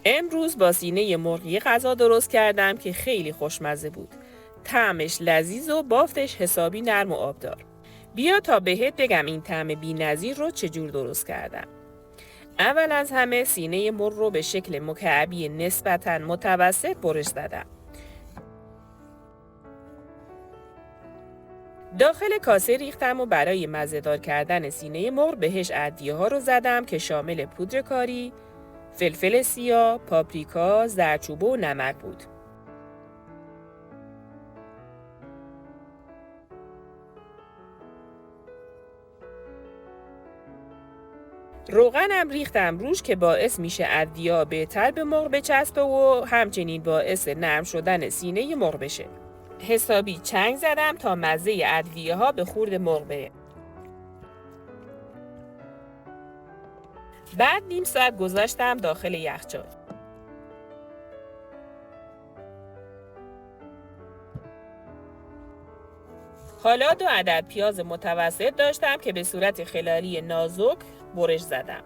امروز با سینه مرغی غذا درست کردم که خیلی خوشمزه بود. طعمش لذیذ و بافتش حسابی نرم و آبدار. بیا تا بهت بگم این طعم بی‌نظیر رو چجور درست کردم. اول از همه سینه مرغ رو به شکل مکعبی نسبتاً متوسط برش زدم. داخل کاسه ریختم و برای مزه‌دار کردن سینه مرغ بهش ادویه‌ها رو زدم که شامل پودر کاری، فلفل سیاه، پاپریکا، زردچوبه و نمک بود. روغنم ریختم روش که باعث میشه ادویه‌ها بهتر به مرغ بچسبه و همچنین باعث نرم شدن سینه مرغ بشه. حسابی چنگ زدم تا مزه ادویه‌ها به خورد مرغ بره. بعد نیم ساعت گذاشتم داخل یخچال. حالا 2 عدد پیاز متوسط داشتم که به صورت خلالی نازک برش زدم.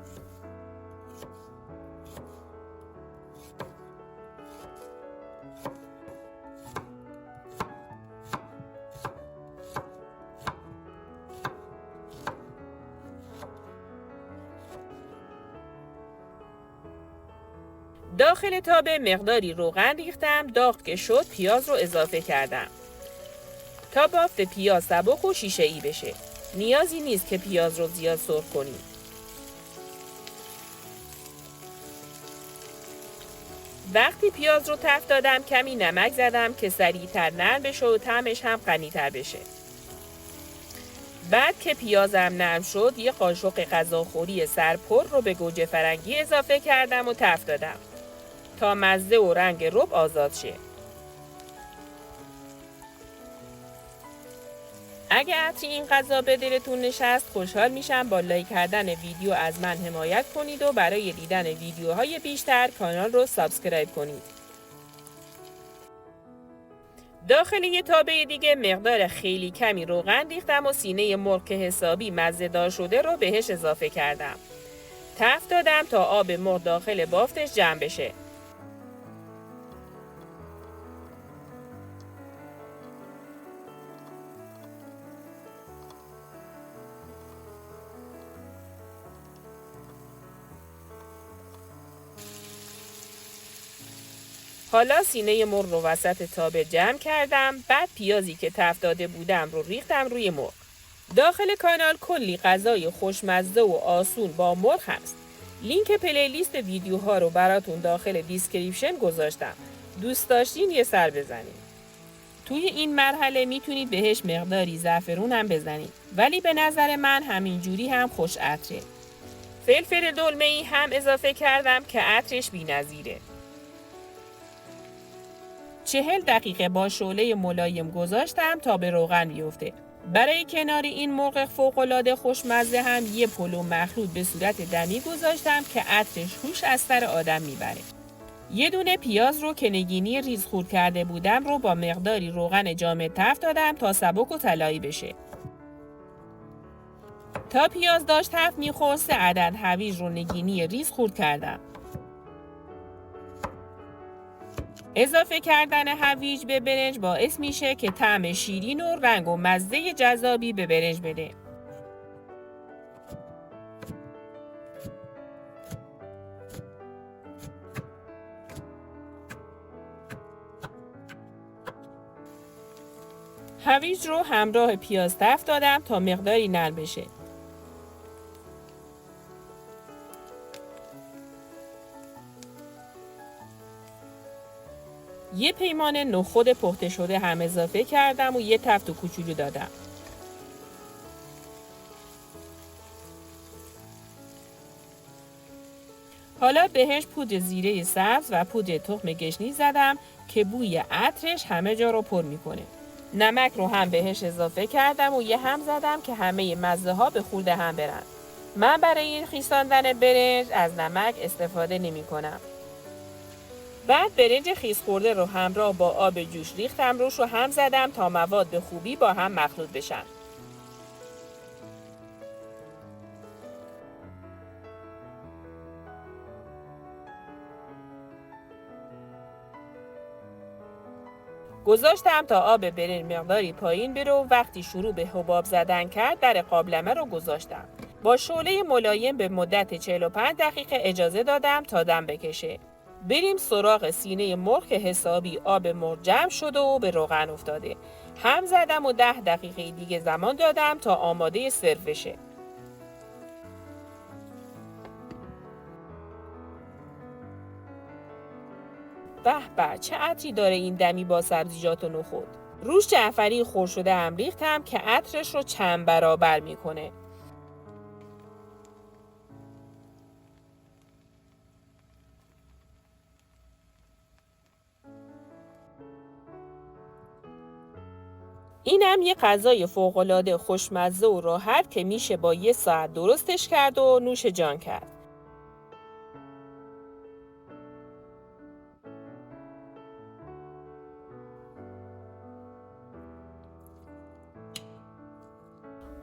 داخل تابه مقداری روغن ریختم، داغ که شد پیاز رو اضافه کردم. تا بافت پیاز سبک و شیشه‌ای بشه. نیازی نیست که پیاز رو زیاد سرخ کنیم. وقتی پیاز رو تفت دادم کمی نمک زدم که سریعتر نرم بشه و طعمش هم غنی‌تر بشه. بعد که پیازم نرم شد یه قاشق غذاخوری سرپر رو به گوجه فرنگی اضافه کردم و تفت دادم تا مزه و رنگ رب آزاد شه. اگه عطر این غذا به دلتون نشست خوشحال میشم با لایک کردن ویدیو از من حمایت کنید و برای دیدن ویدیوهای بیشتر کانال رو سابسکرایب کنید. داخل یه تابه دیگه مقدار خیلی کمی روغن ریختم و سینه مرغ که حسابی مزه‌دار شده رو بهش اضافه کردم. تفت دادم تا آب مرغ داخل بافتش جمع بشه. حالا سینه مرغ رو وسط تابه جمع کردم، بعد پیازی که تفت داده بودم رو ریختم روی مرغ. داخل کانال کلی غذای خوشمزه و آسون با مرغ هست. لینک پلیلیست ویدیوها رو براتون داخل دیسکریپشن گذاشتم. دوست داشتین یه سر بزنید. توی این مرحله میتونید بهش مقداری زعفرون هم بزنید. ولی به نظر من همینجوری هم خوش عطره. فلفل دلمه‌ای هم اضافه کردم که عطرش بی‌نظیره. 40 دقیقه با شعله ملایم گذاشتم تا به روغن بیفته. برای کنار این مرغ فوق‌العاده خوشمزه هم یه پلو مخلوط به صورت دمی گذاشتم که عطرش هوش از سر آدم میبره. یه دونه پیاز رو که نگینی ریز خورد کرده بودم رو با مقداری روغن جامد تفت دادم تا سبک و طلایی بشه. تا پیاز داشت تفت می‌خورد 3 عدد هویج رو نگینی ریز خورد کردم. اضافه کردن هویج به برنج باعث میشه که طعم شیرین و رنگ و مزه جذابی به برنج بده. هویج رو همراه پیاز تفت دادم تا مقداری نرم بشه. یه پیمان نخود پخته شده هم اضافه کردم و یه تفت کوچولو دادم. حالا بهش پودر زیره سبز و پودر تخم گشنیز زدم که بوی عطرش همه جا رو پر میکنه. نمک رو هم بهش اضافه کردم و یه هم زدم که همه مزه ها به خورد هم برن. من برای خیساندن برنج از نمک استفاده نمی کنم. بعد برنج خیس خورده رو همراه با آب جوش ریختم روش و هم زدم تا مواد به خوبی با هم مخلوط بشن. گذاشتم تا آب برنج مقداری پایین بره و وقتی شروع به حباب زدن کرد در قابلمه رو گذاشتم. با شعله ملایم به مدت 45 دقیقه اجازه دادم تا دم بکشه. بریم سراغ سینه مرغ که حسابی آب مرغ جمع شده و به روغن افتاده. هم زدم و 10 دقیقه دیگه زمان دادم تا آماده سرو بشه. به به، چه عطری داره این دمی با سبزیجات و نخود. روش جعفری خرد شده هم ریختم که عطرش رو چند برابر میکنه. اینم یه غذای فوق‌العاده خوشمزه و راحت که میشه با 1 ساعت درستش کرد و نوش جان کرد.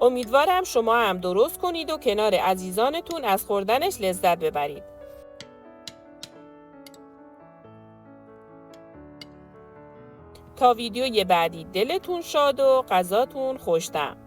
امیدوارم شما هم درست کنید و کنار عزیزانتون از خوردنش لذت ببرید. تا ویدیوی بعدی دلتون شاد و غذاتون خوش‌طعم.